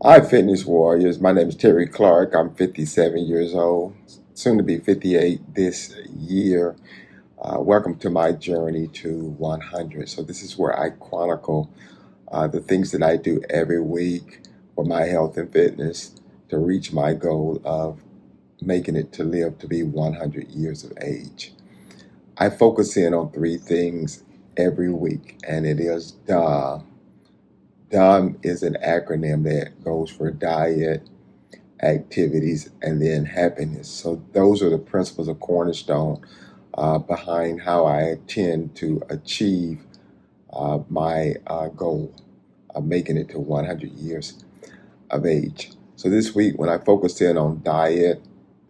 Hi, fitness warriors. My name is Terry Clark. I'm 57 years old, soon to be 58 this year. Welcome to my journey to 100. So, this is where I chronicle the things that I do every week for my health and fitness to reach my goal of making it to live to be 100 years of age. I focus in on three things every week, and it is DA. DA is an acronym that goes for diet, activities, and then happiness. So those are the principles of cornerstone behind how I intend to achieve my goal of making it to 100 years of age. So this week, when I focused in on diet,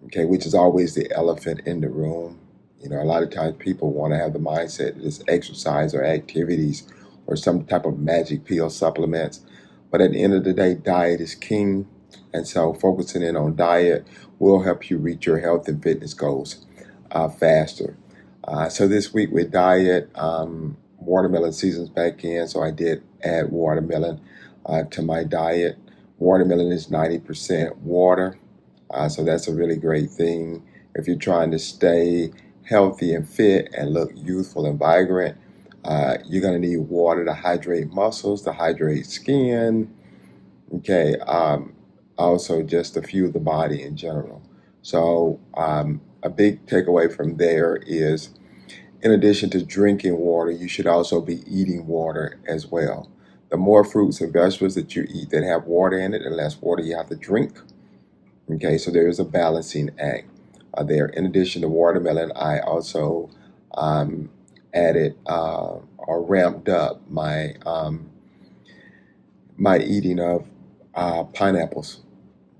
okay, which is always the elephant in the room, a lot of times people want to have the mindset that it's exercise or activities or some type of magic pill supplements. But at the end of the day, diet is king. And so focusing in on diet will help you reach your health and fitness goals faster. So this week with diet, watermelon season's back in. So I did add watermelon to my diet. Watermelon is 90% water. So that's a really great thing. If you're trying to stay healthy and fit and look youthful and vibrant, you're going to need water to hydrate muscles, to hydrate skin. Okay. Also, just to fuel the body in general. So, a big takeaway from there is in addition to drinking water, you should also be eating water as well. The more fruits and vegetables that you eat that have water in it, the less water you have to drink. Okay, so there is a balancing act there. In addition to watermelon, I also um, added or ramped up my eating of pineapples.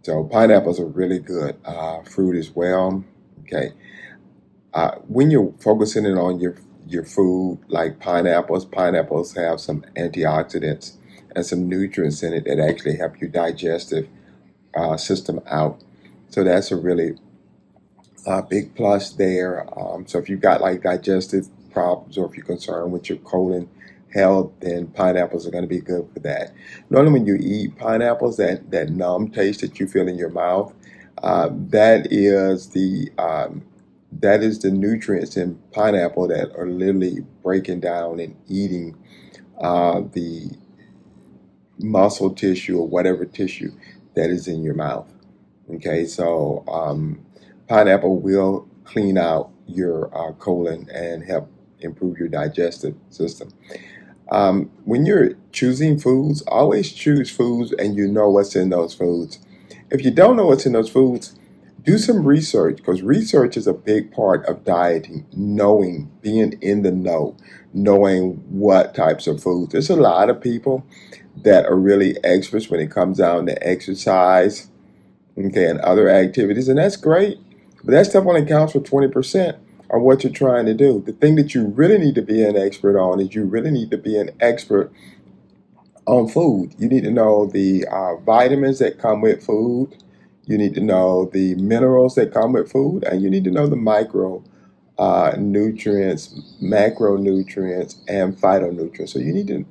So pineapples are really good fruit as well. Okay, when you're focusing in on your food, like pineapples have some antioxidants and some nutrients in it that actually help your digestive system out. So that's a really big plus there. So if you've got like digestive problems or if you're concerned with your colon health, then pineapples are going to be good for that. Normally, when you eat pineapples, that numb taste that you feel in your mouth, that is the nutrients in pineapple that are literally breaking down and eating the muscle tissue or whatever tissue that is in your mouth. Okay, so pineapple will clean out your colon and help improve your digestive system. When you're choosing foods, always choose foods and you know what's in those foods. If you don't know what's in those foods, do some research because research is a big part of dieting, knowing, being in the know, knowing what types of foods. There's a lot of people that are really experts when it comes down to exercise, okay, and other activities, and that's great. But that stuff only counts for 20% of what you're trying to do. The thing that you really need to be an expert on is you really need to be an expert on food. You need to know the vitamins that come with food. You need to know the minerals that come with food, and you need to know the micro nutrients, macronutrients, and phytonutrients. So you need to,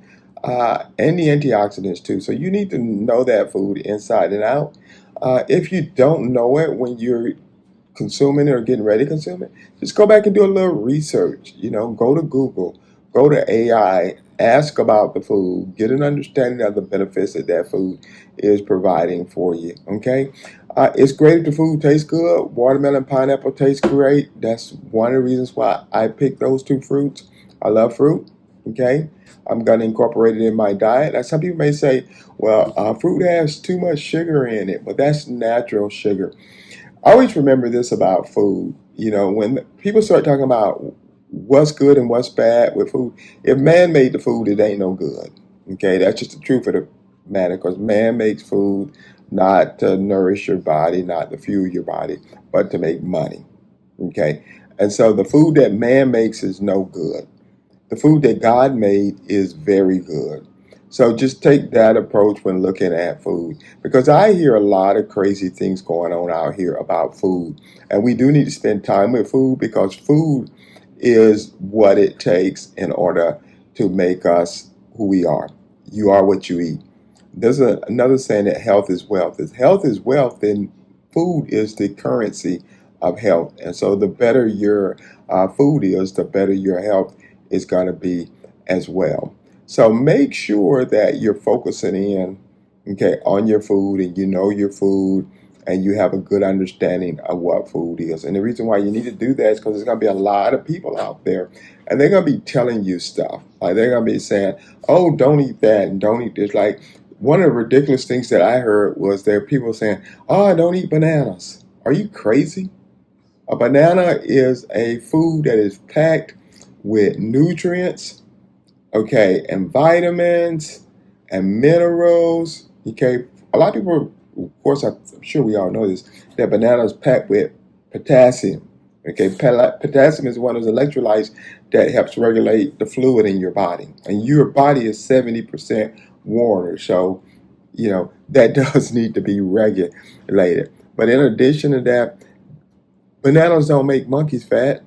and the antioxidants too. So you need to know that food inside and out. If you don't know it when you're consuming it or getting ready to consume it, just go back and do a little research. Go to Google, go to AI, ask about the food, get an understanding of the benefits that that food is providing for you. Okay, it's great if the food tastes good. Watermelon, pineapple tastes great. That's one of the reasons why I picked those two fruits. I love fruit. Okay, I'm going to incorporate it in my diet. Now, some people may say, well, fruit has too much sugar in it, but that's natural sugar. I always remember this about food. When people start talking about what's good and what's bad with food, if man made the food, it ain't no good. Okay, that's just the truth of the matter because man makes food not to nourish your body, not to fuel your body, but to make money. Okay, and so the food that man makes is no good. The food that God made is very good. So just take that approach when looking at food because I hear a lot of crazy things going on out here about food. And we do need to spend time with food because food is what it takes in order to make us who we are. You are what you eat. There's another saying that health is wealth. If health is wealth, then food is the currency of health. And so the better your food is, the better your health is going to be as well. So make sure that you're focusing in, okay, on your food, and you know your food, and you have a good understanding of what food is. And the reason why you need to do that is because there's going to be a lot of people out there, and they're going to be telling you stuff. Like they're going to be saying, oh, don't eat that and don't eat this. Like one of the ridiculous things that I heard was there are people saying, oh, don't eat bananas. Are you crazy? A banana is a food that is packed with nutrients, okay, and vitamins and minerals. Okay, a lot of people, of course, I'm sure we all know this, that banana is packed with potassium. Okay, potassium is one of those electrolytes that helps regulate the fluid in your body, and your body is 70% water. So, that does need to be regulated. But in addition to that, bananas don't make monkeys fat.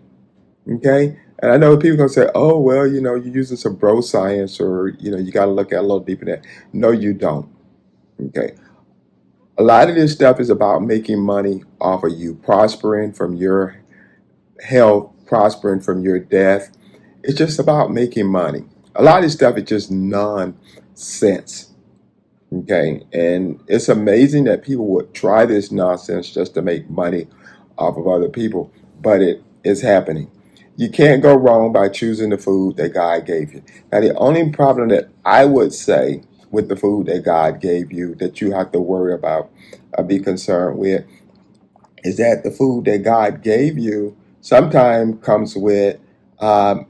Okay. And I know people gonna say, oh, well, you're using some bro science, or, you got to look at a little deeper than that. No, you don't. Okay. A lot of this stuff is about making money off of you, prospering from your health, prospering from your death. It's just about making money. A lot of this stuff is just nonsense. Okay. And it's amazing that people would try this nonsense just to make money off of other people, but it is happening. You can't go wrong by choosing the food that God gave you. Now, the only problem that I would say with the food that God gave you that you have to worry about or be concerned with is that the food that God gave you sometimes comes with um,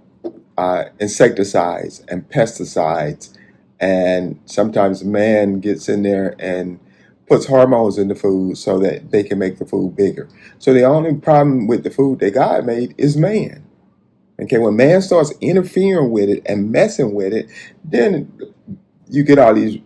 insecticides and pesticides, and sometimes man gets in there and puts hormones in the food so that they can make the food bigger. So the only problem with the food that God made is man. Okay, when man starts interfering with it and messing with it, then you get all these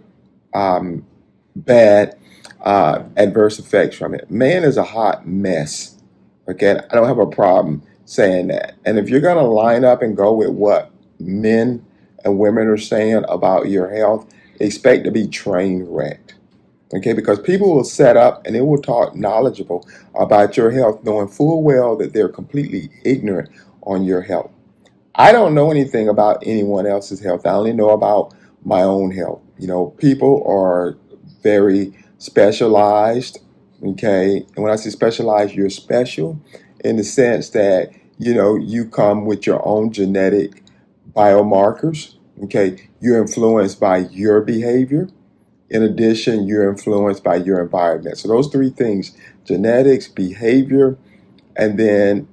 um, bad adverse effects from it. Man is a hot mess. Okay, I don't have a problem saying that. And if you're going to line up and go with what men and women are saying about your health, expect to be train wrecked. Okay, because people will set up and they will talk knowledgeable about your health, knowing full well that they're completely ignorant on your health. I don't know anything about anyone else's health. I only know about my own health. People are very specialized. Okay. And when I say specialized, you're special in the sense that, you come with your own genetic biomarkers. Okay. You're influenced by your behavior. In addition, you're influenced by your environment. So those three things, genetics, behavior, and then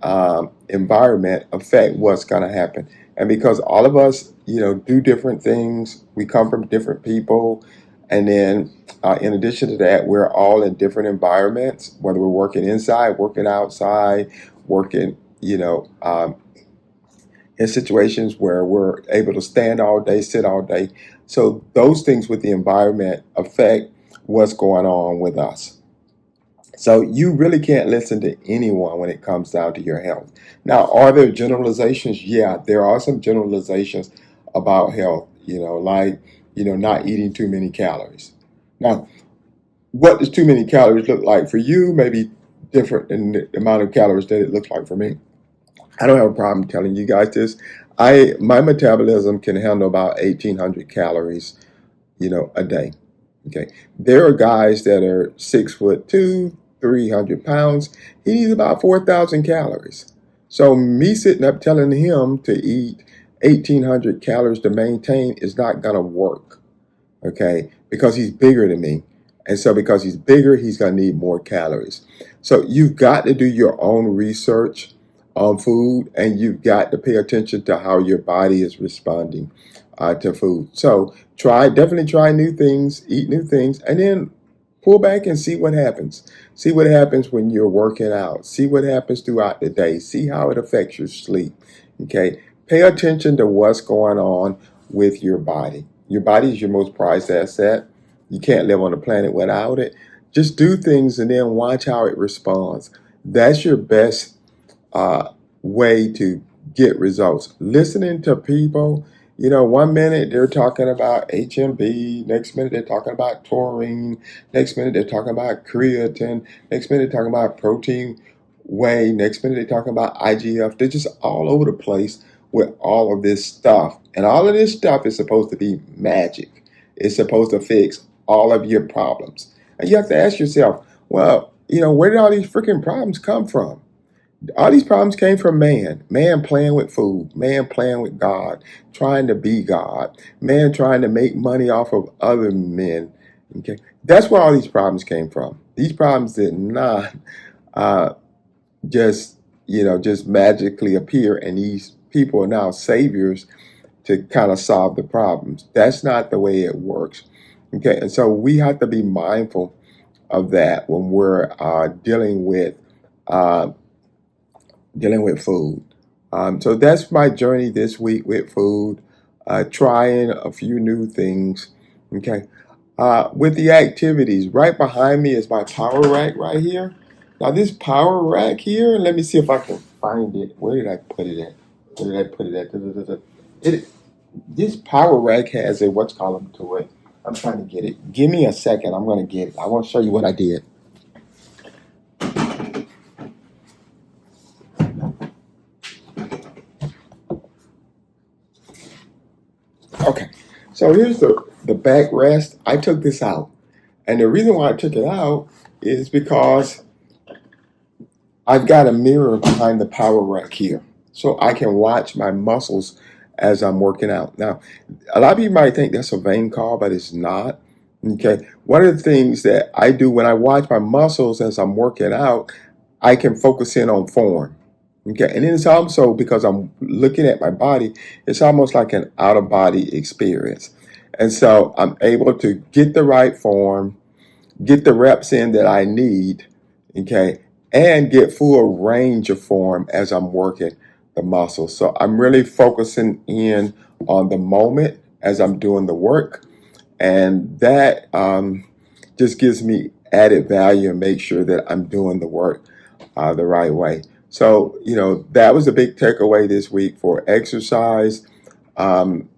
environment, affect what's going to happen. And because all of us, do different things, we come from different people. And then in addition to that, we're all in different environments, whether we're working inside, working outside, working, in situations where we're able to stand all day, sit all day. So those things with the environment affect what's going on with us. So you really can't listen to anyone when it comes down to your health. Now, are there generalizations? Yeah, there are some generalizations about health, like, not eating too many calories. Now, what does too many calories look like for you? Maybe different than the amount of calories that it looks like for me. I don't have a problem telling you guys this. My metabolism can handle about 1,800 calories, a day. Okay. There are guys that are 6'2", 300 pounds. He needs about 4,000 calories. So me sitting up telling him to eat 1,800 calories to maintain is not gonna work. Okay, because he's bigger than me. And so because he's bigger, he's going to need more calories. So you've got to do your own research on food, and you've got to pay attention to how your body is responding to food. So definitely try new things, eat new things, and then pull back and see what happens. See what happens when you're working out. See what happens throughout the day. See how it affects your sleep. Okay, pay attention to what's going on with your body. Your body is your most prized asset. You can't live on the planet without it. Just do things and then watch how it responds. That's your best way to get results. Listening to people One minute they're talking about HMB, next minute they're talking about taurine, next minute they're talking about creatine, next minute they're talking about protein whey, next minute they're talking about IGF. They're just all over the place with all of this stuff. And all of this stuff is supposed to be magic. It's supposed to fix all of your problems. And you have to ask yourself, well, where did all these freaking problems come from? All these problems came from man playing with food, man playing with God, trying to be God, man trying to make money off of other men. Okay, that's where all these problems came from. These problems did not uh, just magically appear, and these people are now saviors to kind of solve the problems. That's not the way it works. Okay, and so we have to be mindful of that when we're uh, dealing with food. So that's my journey this week with food, trying a few new things. Okay. With the activities, right behind me is my power rack right here. Now, this power rack here, let me see if I can find it. Where did I put it at? Where did I put it at? Da, da, da, da. It, this power rack has a what's called to it. I'm trying to get it. Give me a second. I'm going to get it. I want to show you what I did. Okay. So here's the backrest. I took this out. And the reason why I took it out is because I've got a mirror behind the power rack here. So I can watch my muscles as I'm working out. Now, a lot of people might think that's a vain call, but it's not. Okay. One of the things that I do when I watch my muscles as I'm working out, I can focus in on form. Okay. And then it's also because I'm looking at my body, it's almost like an out of body experience. And so I'm able to get the right form, get the reps in that I need, okay, and get full range of form as I'm working the muscles. So I'm really focusing in on the moment as I'm doing the work, and that just gives me added value and make sure that I'm doing the work the right way. So, that was a big takeaway this week for exercise. Um,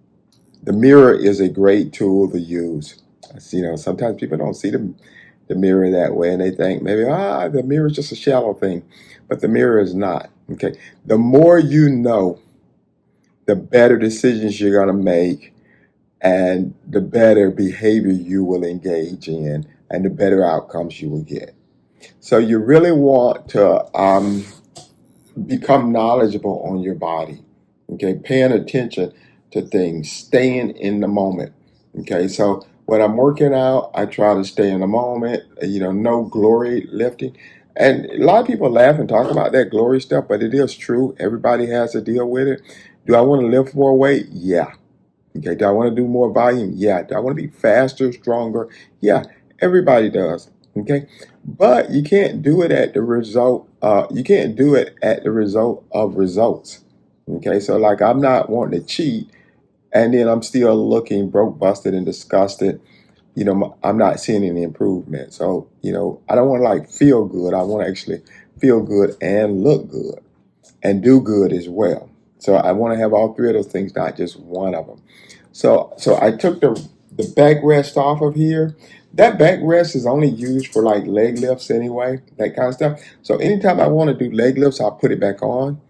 the mirror is a great tool to use. Sometimes people don't see the mirror that way, and they think maybe the mirror is just a shallow thing, but the mirror is not. Okay, the more you know, the better decisions you're going to make, and the better behavior you will engage in, and the better outcomes you will get. So you really want to become knowledgeable on your body. Okay, paying attention to things, staying in the moment. Okay, so when I'm working out, I try to stay in the moment. No glory lifting. And a lot of people laugh and talk about that glory stuff, but it is true. Everybody has to deal with it. Do I want to lift more weight? Yeah. Okay. Do I want to do more volume? Yeah. Do I want to be faster, stronger? Yeah. Everybody does. Okay. But you can't do it at the result. You can't do it at the result of results. Okay. So like I'm not wanting to cheat, and then I'm still looking broke, busted, and disgusted. I'm not seeing any improvement. So, I don't want to like feel good. I want to actually feel good and look good and do good as well. So I want to have all three of those things, not just one of them. So I took the backrest off of here. That backrest is only used for like leg lifts anyway, that kind of stuff. So anytime I want to do leg lifts, I'll put it back on.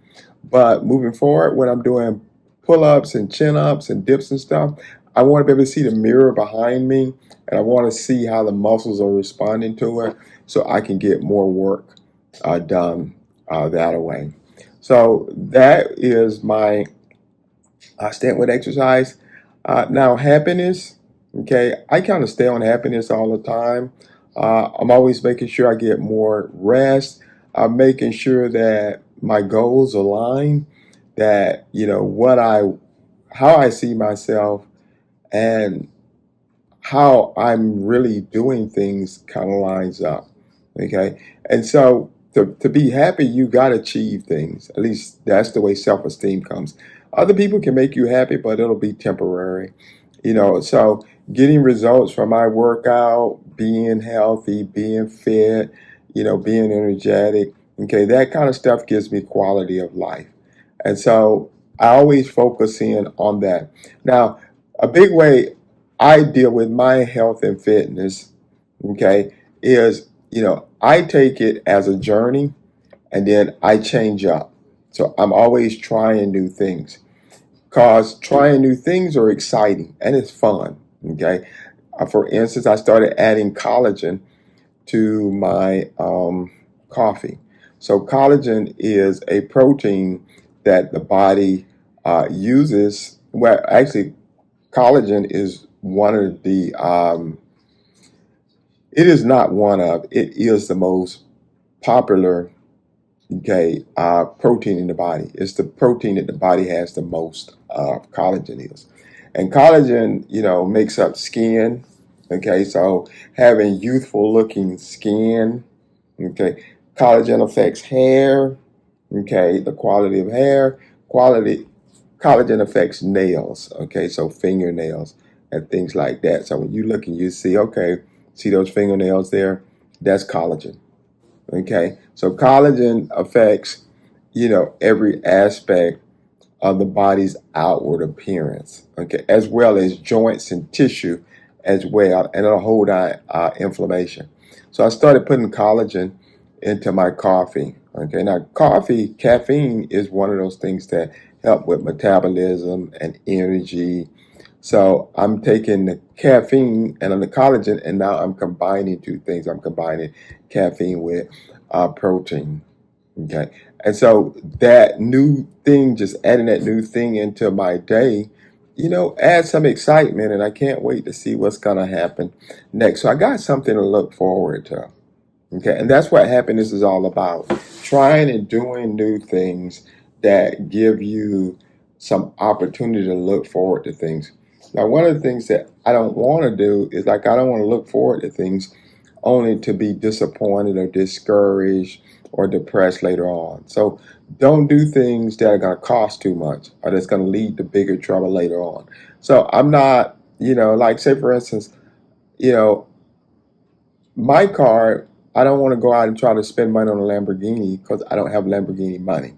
But moving forward, when I'm doing pull-ups and chin-ups and dips and stuff, I want to be able to see the mirror behind me, and I want to see how the muscles are responding to it, so I can get more work done that way. So that is my stint with exercise. Now happiness, okay, I kind of stay on happiness all the time. I'm always making sure I get more rest. I'm making sure that my goals align, that how I see myself and how I'm really doing things kind of lines up. Okay. And so to be happy, you got to achieve things. At least that's the way self esteem comes. Other people can make you happy, but it'll be temporary. So getting results from my workout, being healthy, being fit, being energetic. Okay. That kind of stuff gives me quality of life. And so I always focus in on that. Now, a big way I deal with my health and fitness, okay, is, I take it as a journey and then I change up. So I'm always trying new things because trying new things are exciting and it's fun. Okay. For instance, I started adding collagen to my coffee. So, collagen is a protein that the body uses. Well, actually, collagen is one of it is not one of, it is the most popular, okay, protein in the body. It's the protein that the body has the most of, collagen is. And collagen, makes up skin. Okay, so having youthful looking skin. Okay, collagen affects hair. Okay, the quality of hair. Quality Collagen affects nails. Okay, so fingernails and things like that. So when you look and you see, okay, see those fingernails there? That's collagen. Okay, so collagen affects, every aspect of the body's outward appearance. Okay, as well as joints and tissue, as well, and it'll hold on inflammation. So I started putting collagen into my coffee. Okay, now coffee, caffeine is one of those things that help with metabolism and energy. So I'm taking the caffeine and the collagen, and now I'm combining two things. I'm combining caffeine with protein. Okay, and so that new thing, just adding that new thing into my day, adds some excitement, and I can't wait to see what's gonna happen next. So I got something to look forward to. Okay, and that's what happiness is all about. Trying and doing new things that give you some opportunity to look forward to things. Now, one of the things that I don't want to do is, like, I don't want to look forward to things only to be disappointed or discouraged or depressed later on. So don't do things that are going to cost too much or that's going to lead to bigger trouble later on. So I'm not, like, say for instance, you know, my car, I don't want to go out and try to spend money on a Lamborghini because I don't have Lamborghini money.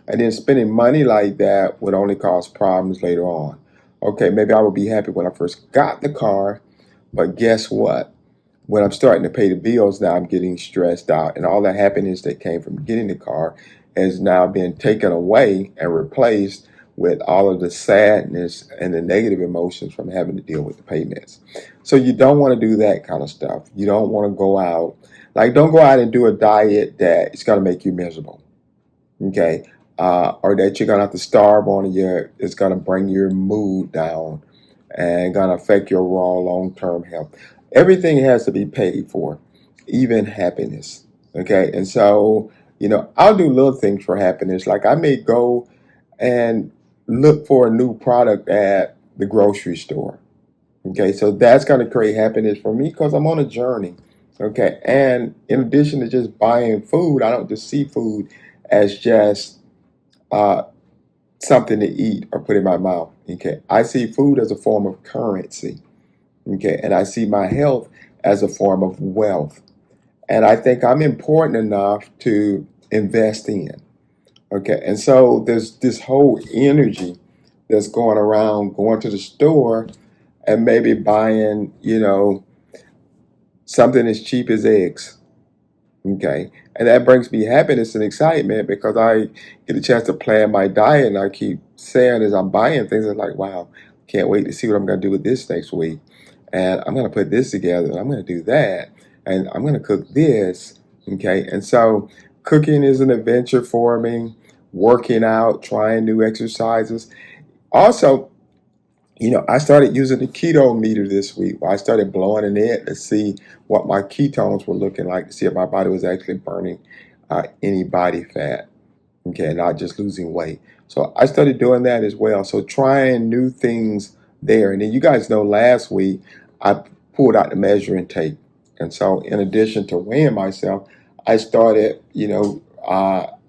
And then spending money like that would only cause problems later on. Okay, maybe I would be happy when I first got the car, but guess what? When I'm starting to pay the bills, now I'm getting stressed out, and all the happiness that came from getting the car has now been taken away and replaced with all of the sadness and the negative emotions from having to deal with the payments. So you don't want to do that kind of stuff. You don't want to go out, like, don't go out and do a diet that is going to make you miserable. Okay, or that you're gonna have to starve on. It's gonna bring your mood down and gonna affect your raw long-term health. Everything has to be paid for, even happiness. Okay, and so, I'll do little things for happiness. Like, I may go and look for a new product at the grocery store. Okay, so that's going to create happiness for me because I'm on a journey. Okay, and in addition to just buying food, I don't just see food as just uh, something to eat or put in my mouth. Okay, I see food as a form of currency. Okay, and I see my health as a form of wealth. And I think I'm important enough to invest in. Okay, and so there's this whole energy that's going around going to the store and maybe buying, something as cheap as eggs. Okay. And that brings me happiness and excitement because I get a chance to plan my diet, and I keep saying as I'm buying things, I'm like, wow, can't wait to see what I'm going to do with this next week. And I'm going to put this together, and I'm going to do that. And I'm going to cook this. Okay. And so cooking is an adventure for me, working out, trying new exercises. Also, I started using the keto meter this week. I started blowing in it to see what my ketones were looking like, to see if my body was actually burning any body fat, okay, not just losing weight. So I started doing that as well. So trying new things there. And then you guys know last week I pulled out the measuring tape. And so in addition to weighing myself, I started,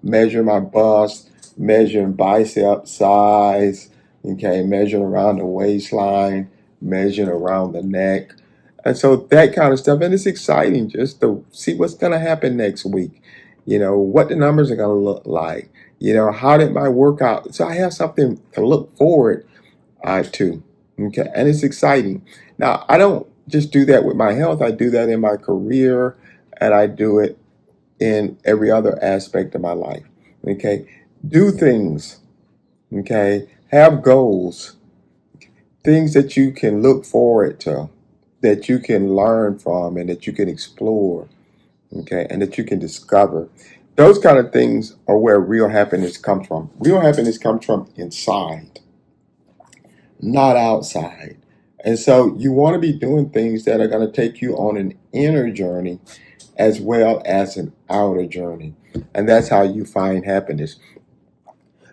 measuring my bust, measuring bicep size, okay, measuring around the waistline, measuring around the neck. And so that kind of stuff. And it's exciting just to see what's going to happen next week. What the numbers are going to look like. How did my workout? So I have something to look forward to. Okay, and it's exciting. Now I don't just do that with my health. I do that in my career, and I do it in every other aspect of my life. Okay, do things. Okay, have goals, things that you can look forward to, that you can learn from, and that you can explore. Okay, and that you can discover. Those kind of things are where real happiness comes from. Real happiness comes from inside, not outside. And so you want to be doing things that are going to take you on an inner journey as well as an outer journey. And that's how you find happiness.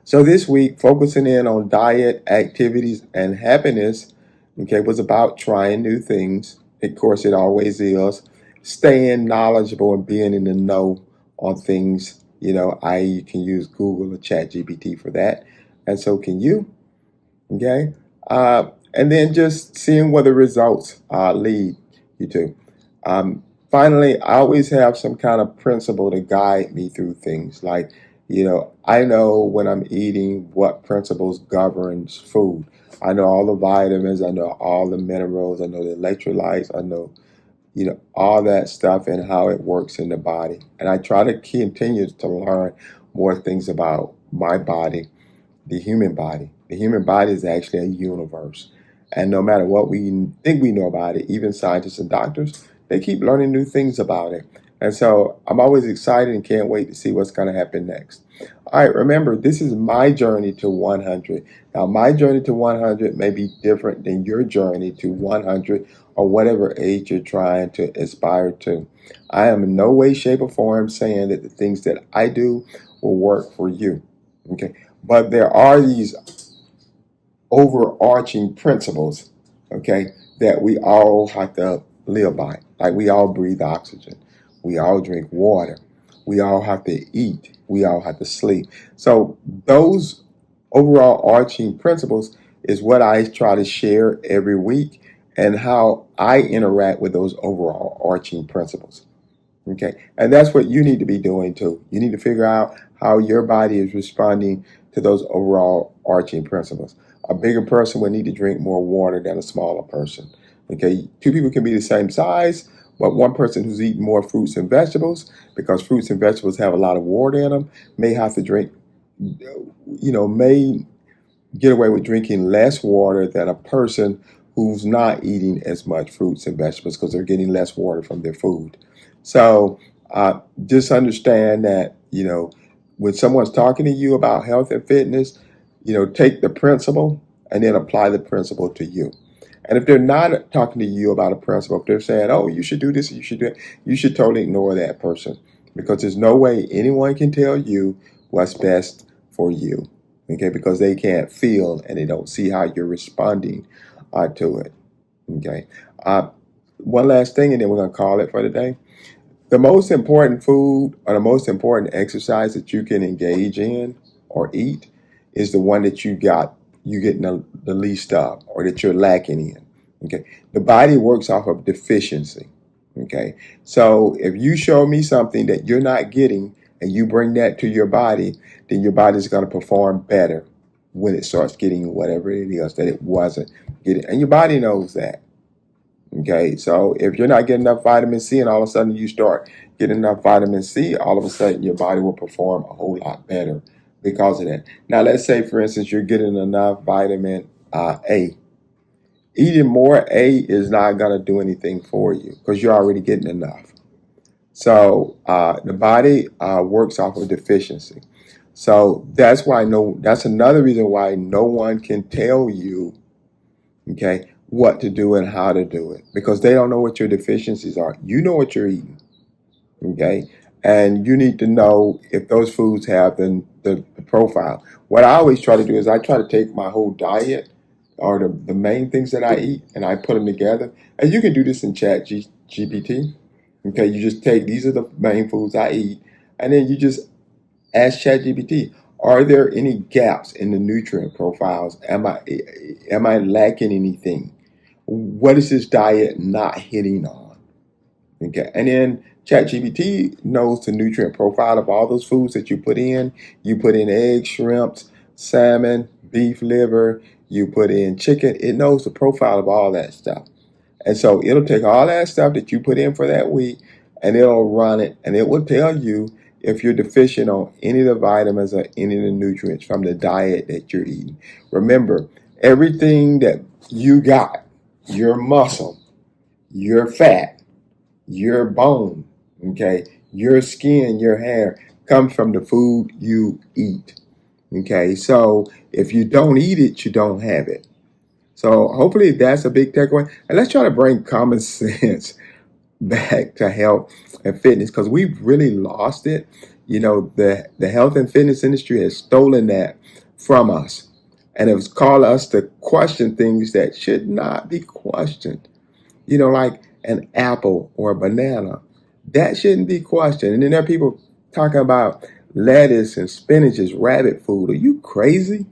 So this week, focusing in on diet, activities, and happiness, okay, was about trying new things. Of course, it always is. Staying knowledgeable and being in the know on things. I you can use Google or Chat GPT for that. And so can you. Okay. And then just seeing where the results lead you to. Finally, I always have some kind of principle to guide me through things. Like, I know when I'm eating what principles governs food. I know all the vitamins, I know all the minerals, I know the electrolytes, I know, all that stuff and how it works in the body. And I try to continue to learn more things about my body, the human body. The human body is actually a universe. And no matter what we think we know about it, even scientists and doctors, they keep learning new things about it. And so I'm always excited and can't wait to see what's going to happen next. All right, remember, this is my journey to 100. Now, my journey to 100 may be different than your journey to 100 or whatever age you're trying to aspire to. I am in no way, shape, or form saying that the things that I do will work for you. Okay. But there are these overarching principles, okay, that we all have to live by. Like we all breathe oxygen, we all drink water, we all have to eat, we all have to sleep. So those overall arching principles is what I try to share every week and how I interact with those overall arching principles. Okay. And that's what you need to be doing too. You need to figure out how your body is responding to those overall arching principles. A bigger person would need to drink more water than a smaller person. Okay. Two people can be the same size, but one person who's eating more fruits and vegetables, because fruits and vegetables have a lot of water in them, may have to drink, may get away with drinking less water than a person who's not eating as much fruits and vegetables because they're getting less water from their food. So just understand that, when someone's talking to you about health and fitness, take the principle and then apply the principle to you. And if they're not talking to you about a principle, if they're saying, oh, you should do this, you should do it, you should totally ignore that person because there's no way anyone can tell you what's best for you. Okay, because they can't feel and they don't see how you're responding to it. Okay. Uh, One last thing, and then we're going to call it for the day. The most important food or the most important exercise that you can engage in or eat is the one that you getting the least of or that you're lacking in. Okay. The body works off of deficiency. Okay. So if you show me something that you're not getting and you bring that to your body, then your body's going to perform better when it starts getting whatever it is that it wasn't getting. And your body knows that. Okay, so if you're not getting enough vitamin C and all of a sudden you start getting enough vitamin C, all of a sudden your body will perform a whole lot better because of that. Now, let's say, for instance, you're getting enough vitamin A. Eating more A is not going to do anything for you because you're already getting enough. So the body works off of deficiency. So that's another reason why no one can tell you, okay, what to do and how to do it because they don't know what your deficiencies are. You know what you're eating, okay, and you need to know if those foods have the profile. What I always try to do is I try to take my whole diet or the main things that I eat and I put them together. And you can do this in GPT. Okay, you just take these are the main foods I eat, and then you just ask ChatGPT, are there any gaps in the nutrient profiles? Am I lacking anything? What is this diet not hitting on? Okay, and then ChatGPT knows the nutrient profile of all those foods that you put in. You put in eggs, shrimps, salmon, beef liver, you put in chicken. It knows the profile of all that stuff. And so it'll take all that stuff that you put in for that week and it'll run it and it will tell you if you're deficient on any of the vitamins or any of the nutrients from the diet that you're eating. Remember, everything that you got, your muscle, your fat, your bone, okay, your skin, your hair, comes from the food you eat. Okay, so if you don't eat it, you don't have it. So hopefully that's a big takeaway. And let's try to bring common sense back to health and fitness because we've really lost it. You know, the health and fitness industry has stolen that from us and it's caused us to question things that should not be questioned. You know, like an apple or a banana. That shouldn't be questioned. And then there are people talking about lettuce and spinach as rabbit food. Are you crazy?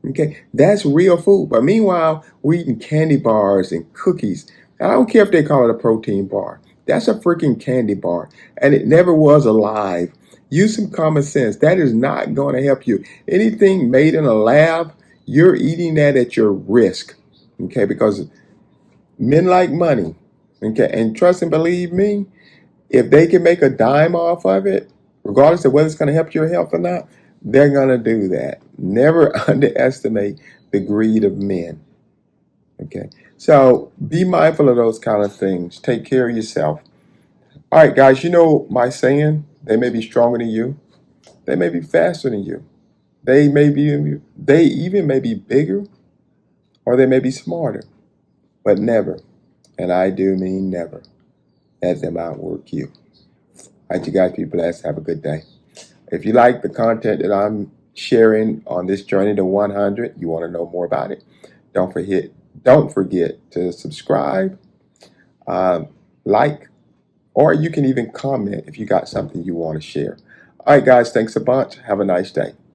Okay, that's real food. But meanwhile, we're eating candy bars and cookies. I don't care if they call it a protein bar. That's a freaking candy bar. And it never was alive. Use some common sense. That is not going to help you. Anything made in a lab, you're eating that at your risk. Okay, because men like money. Okay, and trust and believe me, if they can make a dime off of it, regardless of whether it's going to help your health or not, they're going to do that. Never underestimate the greed of men. Okay, so be mindful of those kind of things. Take care of yourself. All right, guys, you know my saying, they may be stronger than you, they may be faster than you, they even may be bigger, or they may be smarter, but never, and I do mean never, let them outwork you. All right, you guys be blessed. Have a good day. If you like the content that I'm sharing on this journey to 100, you want to know more about it, don't forget to subscribe, like, or you can even comment if you got something you want to share. All right, guys, thanks a bunch. Have a nice day.